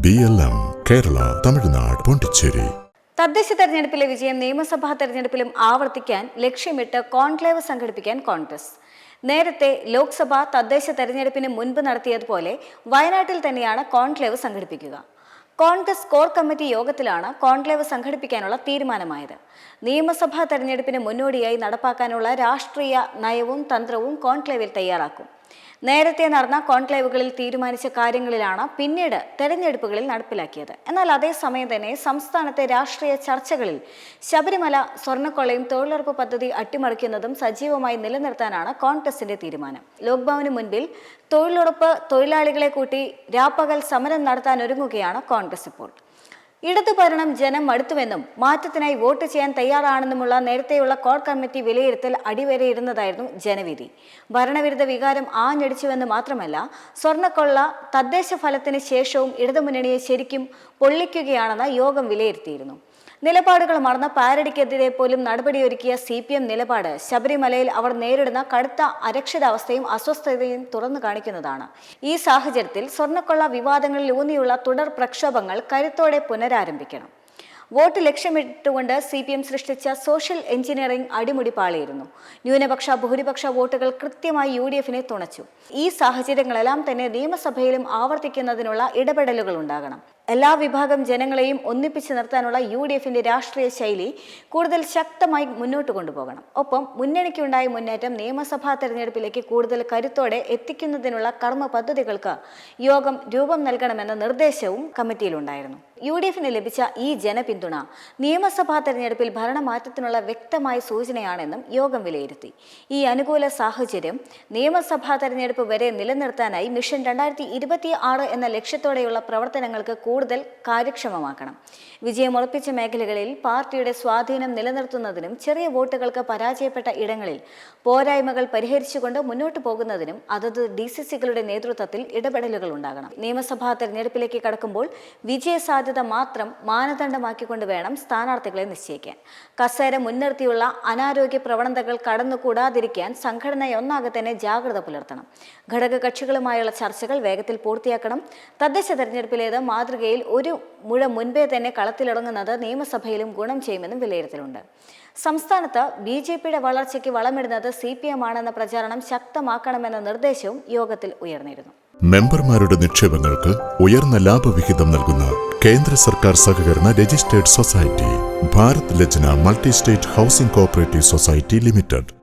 BLM Kerala, Tamil Nadu, Pondicherry. തദ്ദേശ തെരഞ്ഞെടുപ്പിലെ വിജയം നിയമസഭാ തെരഞ്ഞെടുപ്പിലും ആവർത്തിക്കാൻ ലക്ഷ്യമിട്ട് കോൺക്ലേവ് സംഘടിപ്പിക്കാൻ കോൺഗ്രസ്. നേരത്തെ ലോക്സഭ തദ്ദേശ തെരഞ്ഞെടുപ്പിന് മുൻപ് നടത്തിയതുപോലെ വയനാട്ടിൽ തന്നെയാണ് കോൺക്ലേവ് സംഘടിപ്പിക്കുക. കോൺഗ്രസ് കോർ കമ്മിറ്റി യോഗത്തിലാണ് കോൺക്ലേവ് സംഘടിപ്പിക്കാനുള്ള തീരുമാനമായത്. നിയമസഭാ തെരഞ്ഞെടുപ്പിന് മുന്നോടിയായി നടപ്പാക്കാനുള്ള രാഷ്ട്രീയ നയവും തന്ത്രവും കോൺക്ലേവിൽ തയ്യാറാക്കും. നേരത്തെ നടന്ന കോൺക്ലേവുകളിൽ തീരുമാനിച്ച കാര്യങ്ങളിലാണ് പിന്നീട് തെരഞ്ഞെടുപ്പുകളിൽ നടപ്പിലാക്കിയത്. എന്നാൽ അതേസമയം തന്നെ സംസ്ഥാനത്തെ രാഷ്ട്രീയ ചർച്ചകളിൽ ശബരിമല സ്വർണ്ണക്കൊള്ളയും തൊഴിലുറപ്പ് പദ്ധതി അട്ടിമറിക്കുന്നതും സജീവമായി നിലനിർത്താനാണ് കോൺഗ്രസിന്റെ തീരുമാനം. ലോക്ഭവന് മുൻപിൽ തൊഴിലുറപ്പ് തൊഴിലാളികളെ കൂട്ടി രാപ്പകൽ സമരം നടത്താൻ ഒരുങ്ങുകയാണ് കോൺഗ്രസ് ഇപ്പോൾ. ഇടതു ഭരണം ജനം മടുത്തുവെന്നും മാറ്റത്തിനായി വോട്ട് ചെയ്യാൻ തയ്യാറാണെന്നുമുള്ള നേരത്തെയുള്ള കോർ കമ്മിറ്റി വിലയിരുത്തൽ അടിവരയിടുന്നതായിരുന്നു ജനവിധി. ഭരണവിരുദ്ധ വികാരം ആഞ്ഞടിച്ചുവെന്ന് മാത്രമല്ല, സ്വർണ്ണക്കൊള്ള തദ്ദേശ ഫലത്തിന് ശേഷവും ഇടതുമുന്നണിയെ ശരിക്കും പൊള്ളിക്കുകയാണെന്ന് യോഗം വിലയിരുത്തിയിരുന്നു. നിലപാടുകൾ മറന്ന പാരഡിക്കെതിരെ പോലും നടപടിയൊരുക്കിയ CPM നിലപാട് ശബരിമലയിൽ അവർ നേരിടുന്ന കടുത്ത അരക്ഷിതാവസ്ഥയും അസ്വസ്ഥതയും തുറന്നു കാണിക്കുന്നതാണ്. ഈ സാഹചര്യത്തിൽ സ്വർണ്ണക്കൊള്ള വിവാദങ്ങളിൽ ഊന്നിയുള്ള തുടർ പ്രക്ഷോഭങ്ങൾ കരുത്തോടെ പുനരാരംഭിക്കണം. വോട്ട് ലക്ഷ്യമിട്ടുകൊണ്ട് CPM സൃഷ്ടിച്ച സോഷ്യൽ എഞ്ചിനീയറിംഗ് അടിമുടി പാളിയിരുന്നു. ന്യൂനപക്ഷ ഭൂരിപക്ഷ വോട്ടുകൾ കൃത്യമായി UDFനെ തുണച്ചു. ഈ സാഹചര്യങ്ങളെല്ലാം തന്നെ നിയമസഭയിലും ആവർത്തിക്കുന്നതിനുള്ള ഇടപെടലുകൾ ഉണ്ടാകണം. എല്ലാ വിഭാഗം ജനങ്ങളെയും ഒന്നിപ്പിച്ച് നിർത്താനുള്ള UDFന്റെ രാഷ്ട്രീയ ശൈലി കൂടുതൽ ശക്തമായി മുന്നോട്ട് കൊണ്ടുപോകണം. ഒപ്പം മുന്നണിക്കുണ്ടായ മുന്നേറ്റം നിയമസഭാ തെരഞ്ഞെടുപ്പിലേക്ക് കൂടുതൽ കരുത്തോടെ എത്തിക്കുന്നതിനുള്ള കർമ്മ പദ്ധതികൾക്ക് യോഗം രൂപം നൽകണമെന്ന നിർദ്ദേശവും കമ്മിറ്റിയിലുണ്ടായിരുന്നു. UDFന് ലഭിച്ച ഈ ജനപിന്തുണ നിയമസഭാ തെരഞ്ഞെടുപ്പിൽ ഭരണമാറ്റത്തിനുള്ള വ്യക്തമായ സൂചനയാണെന്നും യോഗം വിലയിരുത്തി. ഈ അനുകൂല സാഹചര്യം നിയമസഭാ തെരഞ്ഞെടുപ്പ് വരെ നിലനിർത്താനായി മിഷൻ 2026 എന്ന ലക്ഷ്യത്തോടെയുള്ള പ്രവർത്തനങ്ങൾക്ക് കൂടുതൽ കാര്യക്ഷമമാക്കണം. വിജയമുറപ്പിച്ച മേഖലകളിൽ പാർട്ടിയുടെ സ്വാധീനം നിലനിർത്തുന്നതിനും ചെറിയ വോട്ടുകൾക്ക് പരാജയപ്പെട്ട ഇടങ്ങളിൽ പോരായ്മകൾ പരിഹരിച്ചുകൊണ്ട് മുന്നോട്ട് പോകുന്നതിനും അതത് DCCകളുടെ നേതൃത്വത്തിൽ ഇടപെടലുകൾ ഉണ്ടാകണം. നിയമസഭാ തെരഞ്ഞെടുപ്പിലേക്ക് കടക്കുമ്പോൾ വിജയസാധ്യത മാത്രം മാനദണ്ഡമാക്കിക്കൊണ്ട് വേണം സ്ഥാനാർത്ഥികളെ നിശ്ചയിക്കാൻ. കസേര മുൻനിർത്തിയുള്ള അനാരോഗ്യ പ്രവണതകൾ കടന്നുകൂടാതിരിക്കാൻ സംഘടനയൊന്നാകെ തന്നെ ജാഗ്രത പുലർത്തണം. ഘടക കക്ഷികളുമായുള്ള ചർച്ചകൾ വേഗത്തിൽ പൂർത്തിയാക്കണം. തദ്ദേശ തെരഞ്ഞെടുപ്പിലേത് മാതൃകയിൽ ഒരു മുഴ മുൻപേ തന്നെ കളത്തിലിറങ്ങുന്നത് നിയമസഭയിലും ഗുണം ചെയ്യുമെന്നും വിലയിരുത്തലുണ്ട്. സംസ്ഥാനത്ത് BJPയുടെ വളർച്ചയ്ക്ക് വളമിടുന്നത് CPM ആണെന്ന പ്രചാരണം ശക്തമാക്കണമെന്ന നിർദ്ദേശവും യോഗത്തിൽ ഉയർന്നിരുന്നു. മെമ്പർമാരുടെ നിക്ഷേപങ്ങൾക്ക് ഉയർന്ന ലാഭവിഹിതം നൽകുന്ന കേന്ദ്ര സർക്കാർ സഹകരണ registered society Bharat Lajna multi state housing cooperative society limited.